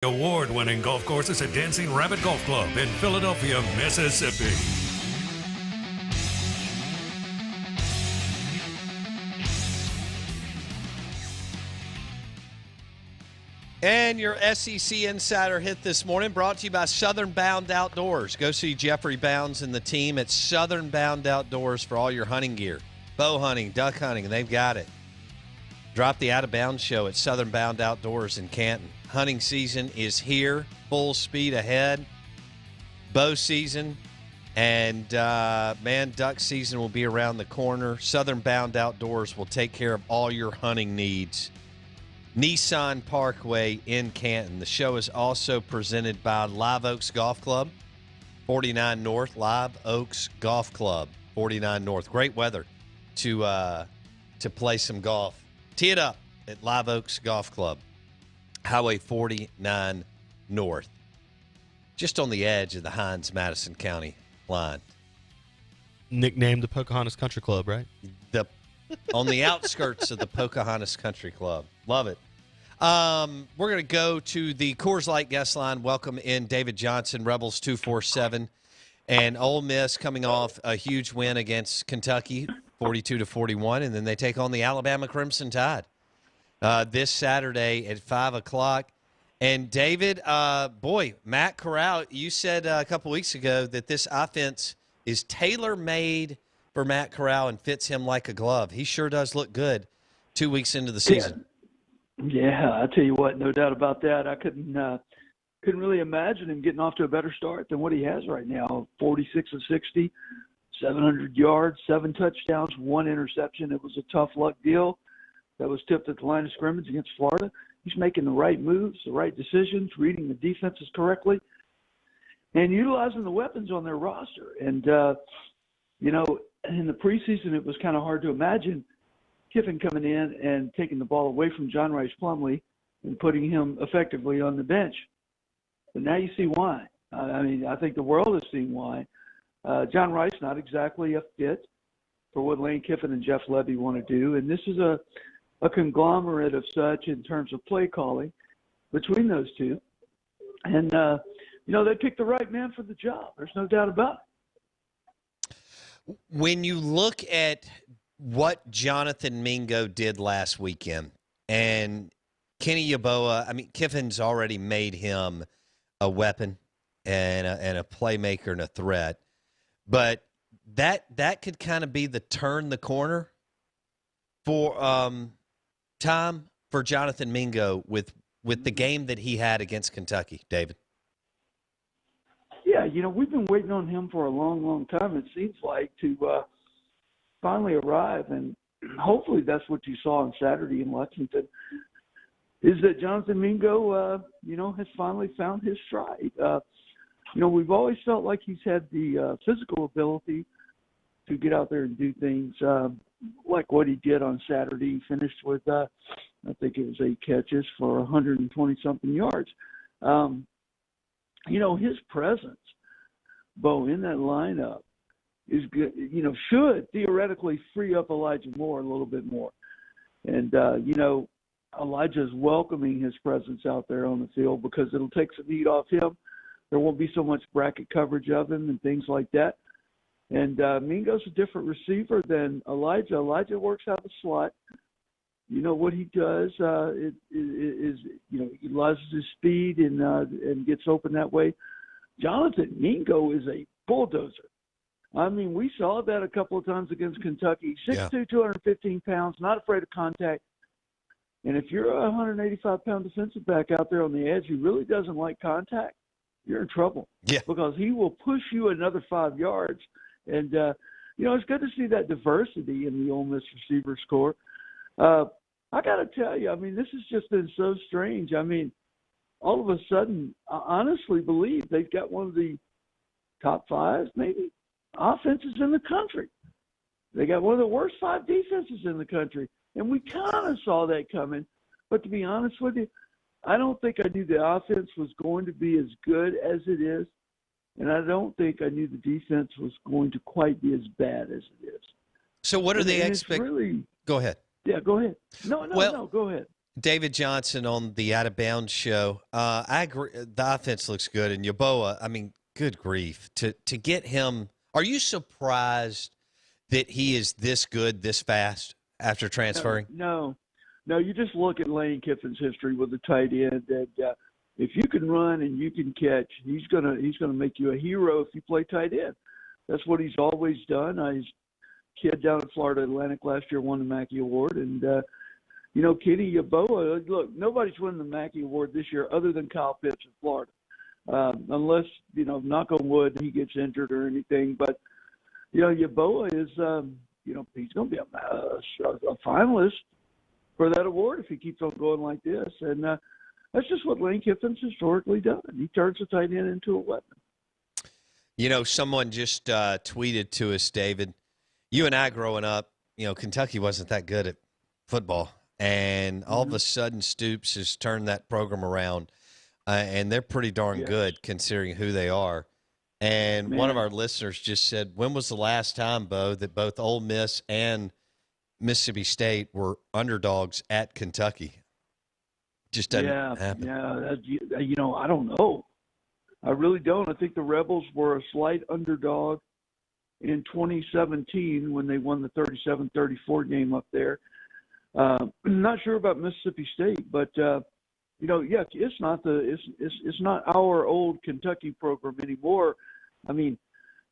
Award-winning golf courses at Dancing Rabbit Golf Club in Philadelphia, Mississippi. And your SEC Insider Hit this morning brought to you by Southern Bound Outdoors. Go see Jeffrey Bounds and the team at Southern Bound Outdoors for all your hunting gear. Bow hunting, duck hunting, and they've got it. Drop the Out of Bounds show at Southern Bound Outdoors in Canton. Hunting season is here, full speed ahead. Bow season and, duck season will be around the corner. Southern Bound Outdoors will take care of all your hunting needs. Nissan Parkway in Canton. The show is also presented by Live Oaks Golf Club, 49 North. Live Oaks Golf Club, 49 North. Great weather to play some golf. Tee it up at Live Oaks Golf Club, Highway 49 North, just on the edge of the Hines-Madison County line. Nicknamed the Pocahontas Country Club, right? On the outskirts of the Pocahontas Country Club. Love it. We're going to go to the Coors Light guest line. Welcome in David Johnson, Rebels 247. And Ole Miss coming off a huge win against Kentucky, 42-41, and then they take on the Alabama Crimson Tide this Saturday at 5 o'clock. And, David, Matt Corral, you said a couple weeks ago that this offense is tailor-made for Matt Corral and fits him like a glove. He sure does look good 2 weeks into the season. Yeah, I tell you what, no doubt about that. I couldn't really imagine him getting off to a better start than what he has right now. 46 of 60, 700 yards, 7 touchdowns, 1 interception. It was a tough luck deal that was tipped at the line of scrimmage against Florida. He's making the right moves, the right decisions, reading the defenses correctly, and utilizing the weapons on their roster. And, in the preseason, it was kind of hard to imagine Kiffin coming in and taking the ball away from John Rice Plumlee and putting him effectively on the bench. But now you see why. I think the world is seeing why. John Rice, not exactly a fit for what Lane Kiffin and Jeff Lebby want to do. And this is a conglomerate of such in terms of play calling between those two. And, they picked the right man for the job. There's no doubt about it. When you look at what Jonathan Mingo did last weekend and Kenny Yeboah, Kiffin's already made him a weapon and a playmaker and a threat. But that could kind of be the turn the corner for for Jonathan Mingo with the game that he had against Kentucky, David. Yeah, we've been waiting on him for a long, long time, it seems like, to finally arrive. And hopefully that's what you saw on Saturday in Lexington, is that Jonathan Mingo, has finally found his stride. We've always felt like he's had the physical ability to get out there and do things like what he did on Saturday. He finished with, I think it was 8 catches for 120-something yards. His presence, Bo, in that lineup is good, should theoretically free up Elijah Moore a little bit more. And, Elijah's welcoming his presence out there on the field because it'll take some heat off him. There won't be so much bracket coverage of him and things like that. And Mingo's a different receiver than Elijah. Elijah works out the slot. What he does is he utilizes his speed and gets open that way. Jonathan Mingo is a bulldozer. We saw that a couple of times against Kentucky. 6'2", 215 pounds, not afraid of contact. And if you're a 185-pound defensive back out there on the edge who really doesn't like contact, you're in trouble. Yeah. Because he will push you another 5 yards. And, it's good to see that diversity in the Ole Miss receivers corps. I got to tell you, this has just been so strange. All of a sudden, I honestly believe they've got one of the top 5, maybe, offenses in the country. They got one of the worst 5 defenses in the country. And we kind of saw that coming. But to be honest with you, I don't think I knew the offense was going to be as good as it is. And I don't think I knew the defense was going to quite be as bad as it is. So what are the expectations? Really, go ahead. Yeah, go ahead. No, go ahead. David Johnson on the Out of Bounds show. I agree. The offense looks good, and Yaboa. I mean, good grief to get him. Are you surprised that he is this good this fast after transferring? No. You just look at Lane Kiffin's history with the tight end, and if you can run and you can catch, he's gonna make you a hero if you play tight end. That's what he's always done. His kid down at Florida Atlantic last year won the Mackey Award, and Kenny Yeboah. Look, nobody's winning the Mackey Award this year other than Kyle Pitts in Florida, unless knock on wood, he gets injured or anything. But Yeboah is he's going to be a finalist for that award if he keeps on going like this, and that's just what Lane Kiffin's historically done. He turns the tight end into a weapon. Someone just tweeted to us, David. You and I growing up, Kentucky wasn't that good at football. And all of a sudden, Stoops has turned that program around, and they're pretty darn good considering who they are. And one of our listeners just said, when was the last time, Bo, that both Ole Miss and Mississippi State were underdogs at Kentucky? Just doesn't happen. Yeah, I don't know. I really don't. I think the Rebels were a slight underdog in 2017 when they won the 37-34 game up there. Not sure about Mississippi State, but it's not our old Kentucky program anymore. I mean,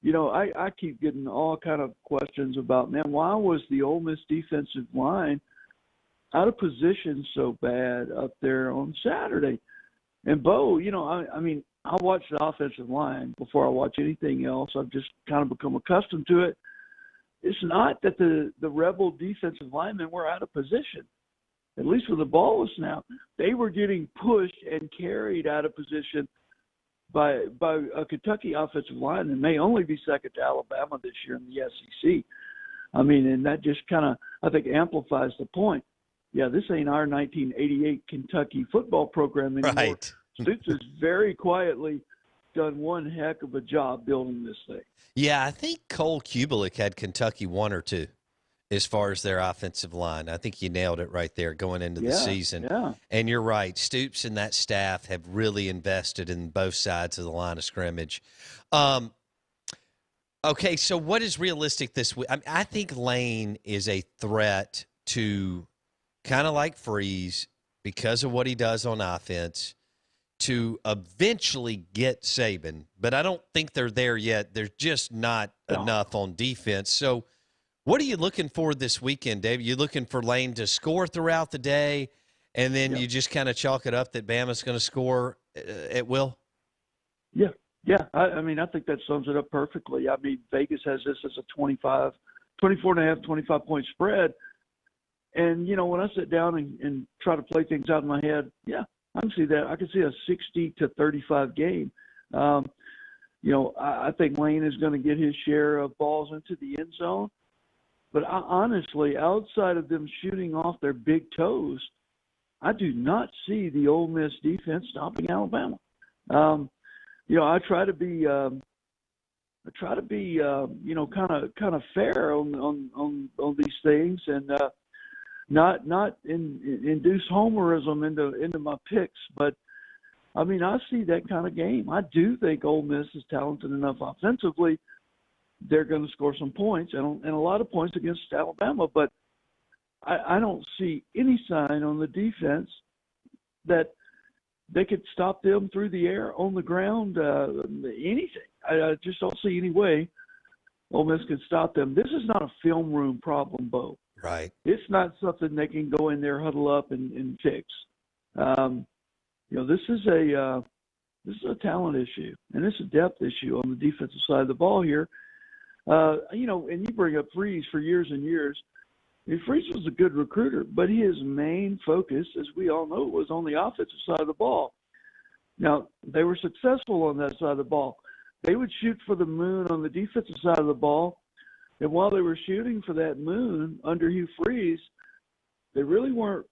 I keep getting all kind of questions about, man, why was the Ole Miss defensive line out of position so bad up there on Saturday? And Bo, I watch the offensive line before I watch anything else. I've just kind of become accustomed to it. It's not that the Rebel defensive linemen were out of position. At least with the ball was snapped, they were getting pushed and carried out of position by a Kentucky offensive line that may only be second to Alabama this year in the SEC. I mean, and that just kind of, I think, amplifies the point. Yeah, this ain't our 1988 Kentucky football program anymore. Right. Stoops has very quietly done one heck of a job building this thing. Yeah, I think Cole Kubelik had Kentucky 1 or 2 as far as their offensive line. I think you nailed it right there going into the season. Yeah. And you're right. Stoops and that staff have really invested in both sides of the line of scrimmage. Okay, so what is realistic this week? I think Lane is a threat to kind of like Freeze because of what he does on offense to eventually get Saban, but I don't think they're there yet. There's just not enough on defense. So what are you looking for this weekend, Dave? You looking for Lane to score throughout the day, and then you just kind of chalk it up that Bama's going to score at will? Yeah. I mean, I think that sums it up perfectly. I mean, Vegas has this as a 25-point spread. And, when I sit down and try to play things out in my head, I can see that. I can see a 60-35 game. I think Lane is going to get his share of balls into the end zone. But honestly, outside of them shooting off their big toes, I do not see the Ole Miss defense stopping Alabama. I try to be, kind of fair on these things and not induce homerism into my picks. But I mean, I see that kind of game. I do think Ole Miss is talented enough offensively. They're going to score some points and a lot of points against Alabama. But I don't see any sign on the defense that they could stop them through the air, on the ground, anything. I just don't see any way Ole Miss can stop them. This is not a film room problem, Bo. Right. It's not something they can go in there, huddle up, and fix. This is a talent issue, and it's a depth issue on the defensive side of the ball here. And you bring up Freeze for years and years. I mean, Freeze was a good recruiter, but his main focus, as we all know, was on the offensive side of the ball. Now, they were successful on that side of the ball. They would shoot for the moon on the defensive side of the ball, and while they were shooting for that moon under Hugh Freeze, they really weren't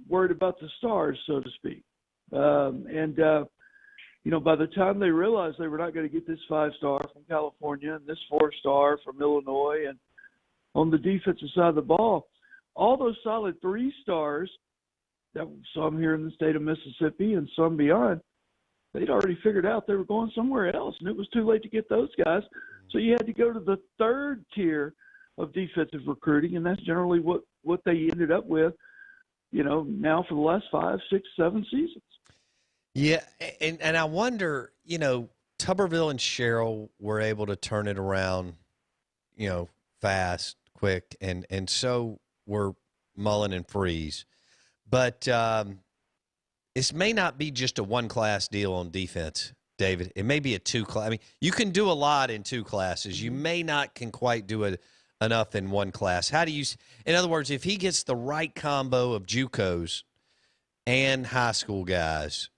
worried about the stars, so to speak. By the time they realized they were not going to get this 5-star from California and this 4-star from Illinois, and on the defensive side of the ball, all those solid 3 stars some here in the state of Mississippi and some beyond, they'd already figured out they were going somewhere else, and it was too late to get those guys. So you had to go to the third tier of defensive recruiting, and that's generally what they ended up with, now for the last 5, 6, 7 seasons. Yeah, and I wonder, Tuberville and Sherrill were able to turn it around, fast, quick, and so were Mullen and Freeze. But this may not be just a one-class deal on defense, David. It may be a two-class. I mean, you can do a lot in two classes. You may not can quite do enough in one class. How do you – in other words, if he gets the right combo of JUCOs and high school guys,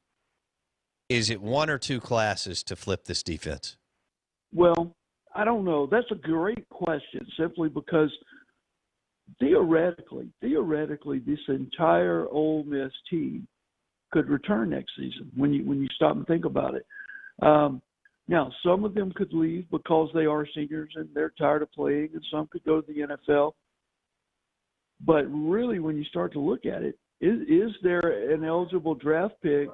is it one or two classes to flip this defense? Well, I don't know. That's a great question simply because theoretically, this entire Ole Miss team could return next season when you stop and think about it. Now, some of them could leave because they are seniors and they're tired of playing, and some could go to the NFL. But really, when you start to look at it, is there an eligible draft pick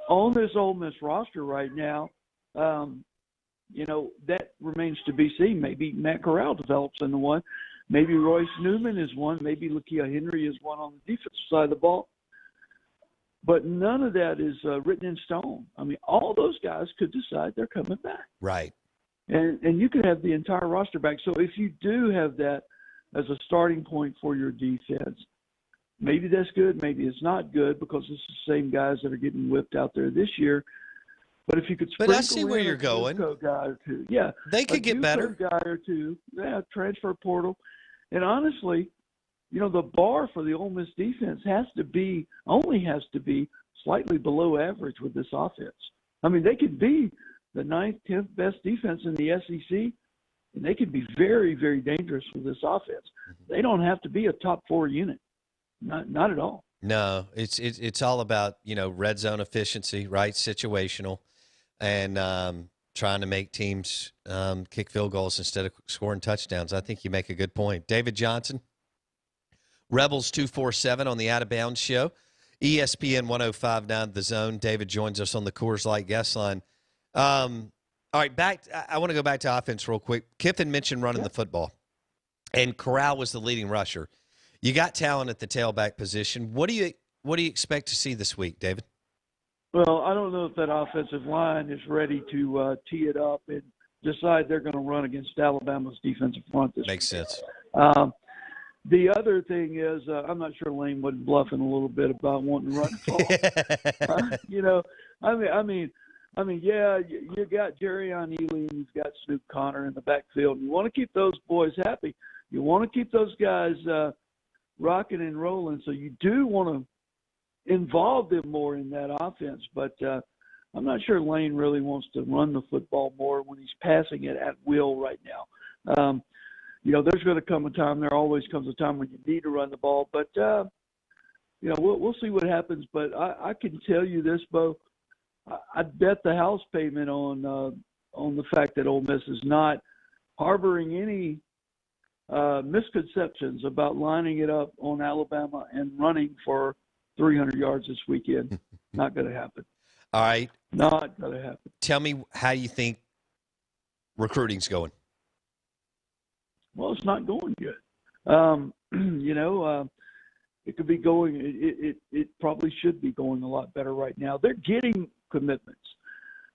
on this Ole Miss roster right now? That remains to be seen. Maybe Matt Corral develops into one. Maybe Royce Newman is one. Maybe Lakia Henry is one on the defensive side of the ball. But none of that is written in stone. I mean, all those guys could decide they're coming back. Right. And you could have the entire roster back. So if you do have that as a starting point for your defense, maybe that's good, maybe it's not good because it's the same guys that are getting whipped out there this year. But if you could sprinkle I see where you're going. A guy or two, yeah, they could get better. Guy or two, yeah, transfer portal. And honestly, the bar for the Ole Miss defense only has to be slightly below average with this offense. I mean, they could be the 9th, 10th best defense in the SEC, and they could be very, very dangerous with this offense. They don't have to be a top 4 unit, not at all. No, it's all about red zone efficiency, right? Situational, and trying to make teams kick field goals instead of scoring touchdowns. I think you make a good point, David Johnson. Rebels 247 on the Out of Bounds show. ESPN 105.9 The Zone. David joins us on the Coors Light guest line. All right, I want to go back to offense real quick. Kiffin mentioned running the football, and Corral was the leading rusher. You got talent at the tailback position. What do you expect to see this week, David? Well, I don't know if that offensive line is ready to tee it up and decide they're going to run against Alabama's defensive front this Makes sense. The other thing is, I'm not sure Lane wasn't bluffing a little bit about wanting to run the ball. Yeah, you got Jerry on Ely and you've got Snoop Connor in the backfield. You want to keep those boys happy. You want to keep those guys rocking and rolling. So you do want to involve them more in that offense. But I'm not sure Lane really wants to run the football more when he's passing it at will right now. There's going to come a time. There always comes a time when you need to run the ball. But, we'll see what happens. But I can tell you this, Bo. I'd bet the house payment on the fact that Ole Miss is not harboring any misconceptions about lining it up on Alabama and running for 300 yards this weekend. Not going to happen. All right. Not going to happen. Tell me how you think recruiting's going. Well, it's not going good. It could be going. It probably should be going a lot better right now. They're getting commitments,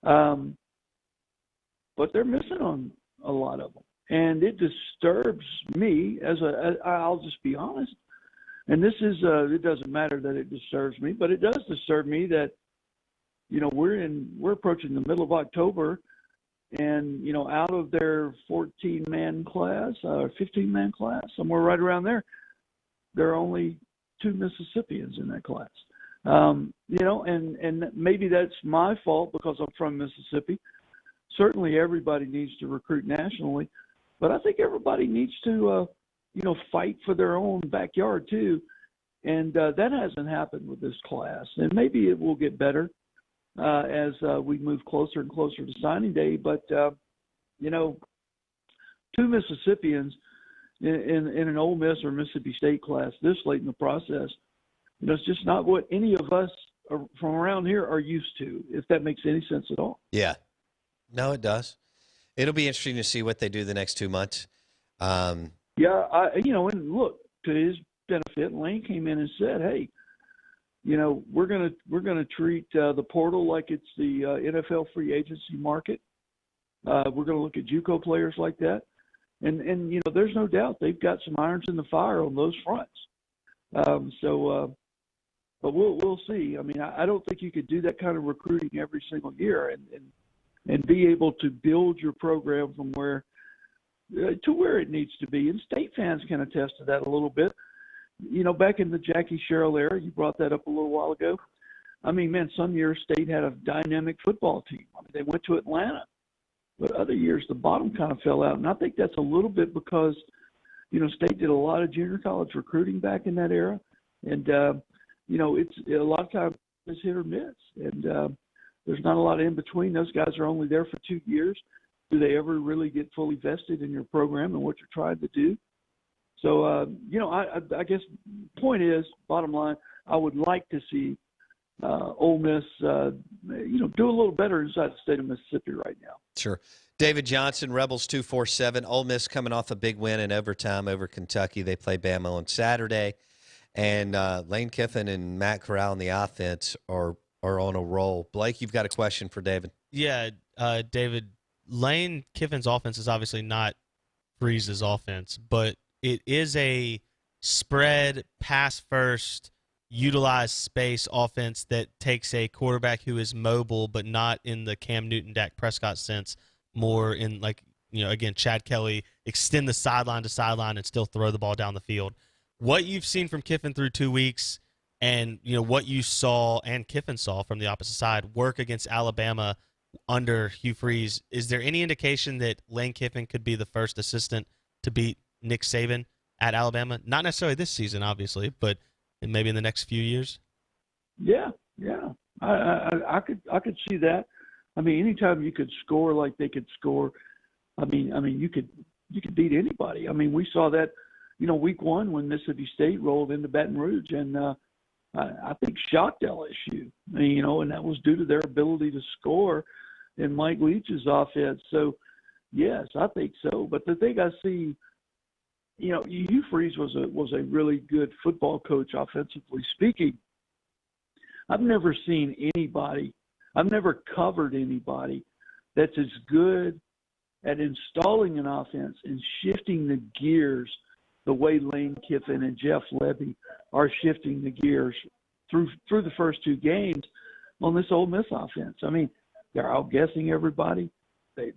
but they're missing on a lot of them, and it disturbs me. I'll just be honest. And this is it doesn't matter that it disturbs me, but it does disturb me that we're approaching the middle of October. And, out of their 14-man class, or 15-man class, somewhere right around there, there are only 2 Mississippians in that class. And maybe that's my fault because I'm from Mississippi. Certainly everybody needs to recruit nationally, but I think everybody needs to, fight for their own backyard too. And that hasn't happened with this class. And maybe it will get better as we move closer and closer to signing day. But, 2 Mississippians in an Ole Miss or Mississippi State class this late in the process, it's just not what any of us from around here are used to, if that makes any sense at all. Yeah. No, it does. It'll be interesting to see what they do the next 2 months. And look, to his benefit, Lane came in and said, "Hey, we're gonna treat the portal like it's the NFL free agency market. We're gonna look at JUCO players like that, and there's no doubt they've got some irons in the fire on those fronts. But we'll see. I mean, I don't think you could do that kind of recruiting every single year and be able to build your program from where to where it needs to be. And state fans can attest to that a little bit. Back in the Jackie Sherrill era, you brought that up a little while ago. I mean, man, some years State had a dynamic football team. I mean, they went to Atlanta. But other years, the bottom kind of fell out. And I think that's a little bit because, State did a lot of junior college recruiting back in that era. And, it's a lot of times it's hit or miss. And there's not a lot in between. Those guys are only there for 2 years. Do they ever really get fully vested in your program and what you're trying to do? So, I guess point is, bottom line, I would like to see Ole Miss, do a little better inside the state of Mississippi right now. Sure. David Johnson, Rebels 247. Ole Miss coming off a big win in overtime over Kentucky. They play Bama on Saturday. And Lane Kiffin and Matt Corral in the offense are on a roll. Blake, you've got a question for David. Yeah, David, Lane Kiffin's offense is obviously not Freeze's offense, but it is a spread, pass-first, utilize space offense that takes a quarterback who is mobile but not in the Cam Newton, Dak Prescott sense, more in again, Chad Kelly, extend the sideline to sideline and still throw the ball down the field. What you've seen from Kiffin through 2 weeks and what you saw and Kiffin saw from the opposite side work against Alabama under Hugh Freeze, is there any indication that Lane Kiffin could be the first assistant to beat Nick Saban at Alabama? Not necessarily this season, obviously, but maybe in the next few years. Yeah. I could see that. I mean, anytime you could score like they could score, I mean, you could beat anybody. I mean, we saw that, week one when Mississippi State rolled into Baton Rouge and I think shocked LSU. And that was due to their ability to score in Mike Leach's offense. So, yes, I think so. But the thing I see, Hugh Freeze was a really good football coach, offensively speaking. I've never covered anybody that's as good at installing an offense and shifting the gears the way Lane Kiffin and Jeff Lebby are shifting the gears through the first 2 games on this Ole Miss offense. I mean, they're outguessing everybody. They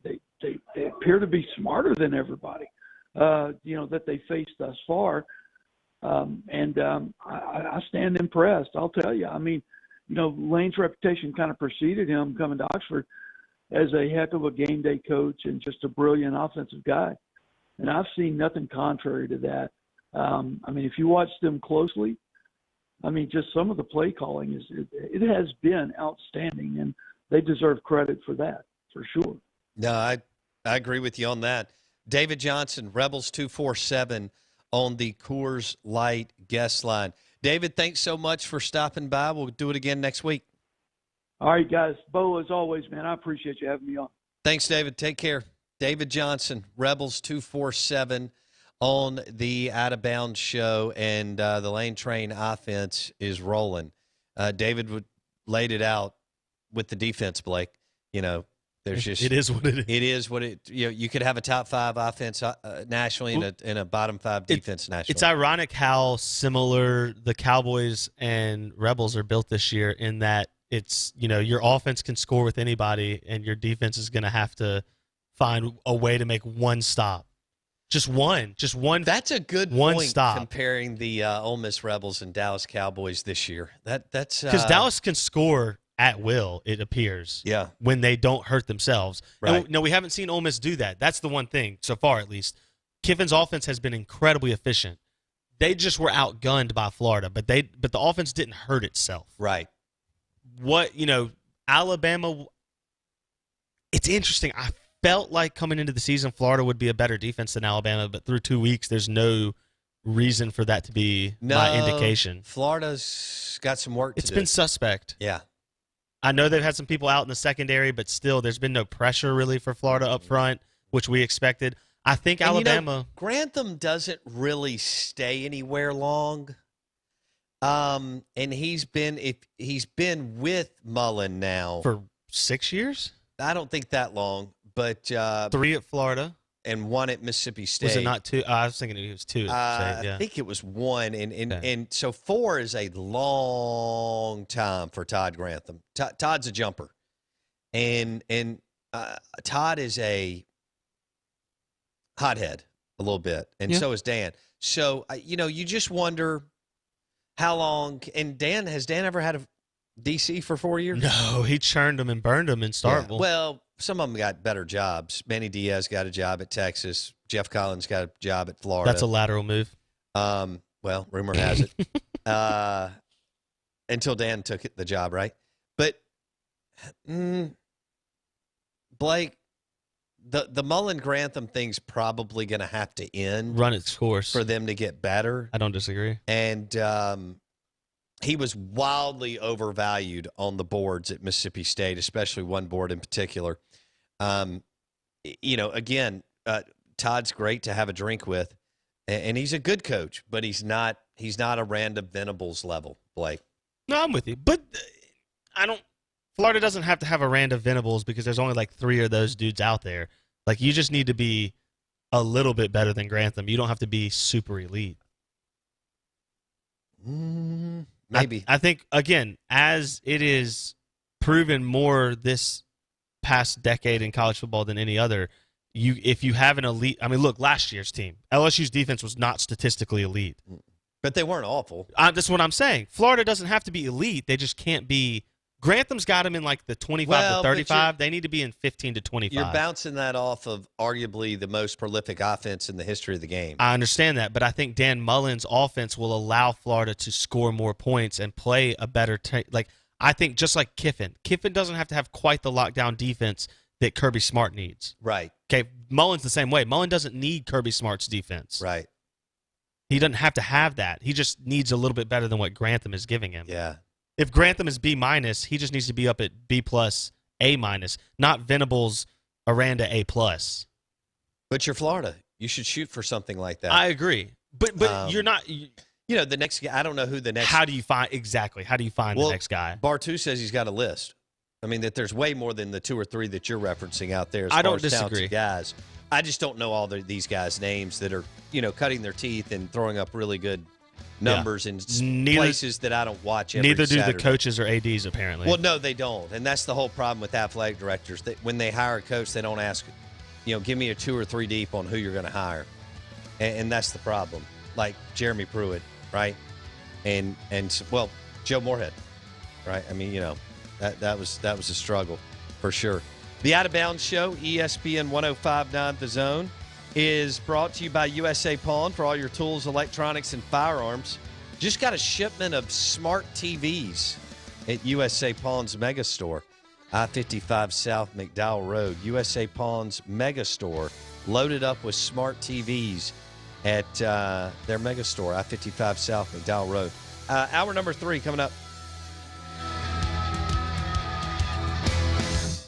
appear to be smarter than everybody, that they faced thus far. I stand impressed. I'll tell you. I mean, Lane's reputation kind of preceded him coming to Oxford as a heck of a game day coach and just a brilliant offensive guy. And I've seen nothing contrary to that. If you watch them closely, just some of the play calling it has been outstanding, and they deserve credit for that, for sure. No, I agree with you on that. David Johnson, Rebels 247 on the Coors Light guest line. David, thanks so much for stopping by. We'll do it again next week. All right, guys. Bo, as always, man, I appreciate you having me on. Thanks, David. Take care. David Johnson, Rebels 247 on the Out of Bounds show, and the Lane Train offense is rolling. David laid it out with the defense, Blake. There's just it is what it is. It is what it. You could have a top 5 offense nationally and a bottom 5 defense nationally. It's ironic how similar the Cowboys and Rebels are built this year, in that it's your offense can score with anybody, and your defense is going to have to find a way to make one stop. Just one. That's a good one point, stop. Comparing the Ole Miss Rebels and Dallas Cowboys this year. That's because Dallas can score at will, it appears. Yeah. When they don't hurt themselves. Right. No, we haven't seen Ole Miss do that. That's the one thing, so far at least. Kiffin's offense has been incredibly efficient. They just were outgunned by Florida, but the offense didn't hurt itself. Right. Alabama, it's interesting. I felt like coming into the season, Florida would be a better defense than Alabama, but through 2 weeks, there's no reason for that to be my indication. Florida's got some work to do. It's been suspect. Yeah. I know they've had some people out in the secondary, but still there's been no pressure really for Florida up front, which we expected. I think Alabama. Grantham doesn't really stay anywhere long. And he's been with Mullen now For 6 years? I don't think that long, but 3 at Florida. and 1 at Mississippi State. Was it not 2? I was thinking it was 2 at State, yeah. I think it was 1, and so 4 is a long time for Todd Grantham. Todd's a jumper, and Todd is a hothead a little bit, and so is Dan. So you just wonder how long. And has Dan ever had a DC for 4 years? No, he churned them and burned them in Starkville. Yeah. Well, some of them got better jobs. Manny Diaz got a job at Texas. Jeff Collins got a job at Florida. That's a lateral move. Well, rumor has it. Until Dan took the job, right? But Blake, the Mullen Grantham thing's probably going to have to end. Run its course. For them to get better. I don't disagree. And he was wildly overvalued on the boards at Mississippi State, especially one board in particular. Again, Todd's great to have a drink with, and he's a good coach, but he's not a Randall Venables level, Blake. No, I'm with you, but Florida doesn't have to have a Randall Venables because there's only like 3 of those dudes out there. Like, you just need to be a little bit better than Grantham. You don't have to be super elite. Maybe. I think, again, as it is proven more this past decade in college football than any other, if you have an elite, I mean, look, last year's team, LSU's defense was not statistically elite. But they weren't awful. That's what I'm saying. Florida doesn't have to be elite. They just can't be. Grantham's got them in like the 25 to 35. They need to be in 15 to 25. You're bouncing that off of arguably the most prolific offense in the history of the game. I understand that, but I think Dan Mullen's offense will allow Florida to score more points and play a better I think just like Kiffin. Kiffin doesn't have to have quite the lockdown defense that Kirby Smart needs. Right. Okay, Mullen's the same way. Mullen doesn't need Kirby Smart's defense. Right. He doesn't have to have that. He just needs a little bit better than what Grantham is giving him. Yeah. If Grantham is B-, he just needs to be up at B+, A-, not Venables, Aranda A+. But you're Florida. You should shoot for something like that. I agree. But you're not. The next guy, I don't know who the next. How do you find the next guy? Bartu says he's got a list. I mean, that there's way more than the 2 or 3 that you're referencing out there. I don't disagree. Guys, I just don't know all these guys' names that are, cutting their teeth and throwing up really good numbers in places that I don't watch every Neither do Saturday. the coaches or ADs, apparently. Well, no, they don't. And that's the whole problem with athletic directors. When they hire a coach, they don't ask, give me a 2 or 3 deep on who you're going to hire. And that's the problem. Like Jeremy Pruitt, right? And Joe Moorhead, right? I mean, that was a struggle for sure. The Out of Bounds Show, ESPN 105.9 The Zone, is brought to you by USA Pawn for all your tools, electronics, and firearms. Just got a shipment of smart TVs at USA Pawn's Mega Store, I-55 South McDowell Road. USA Pawn's Mega Store, loaded up with smart TVs at their Mega Store, I-55 South McDowell Road. Hour number 3 coming up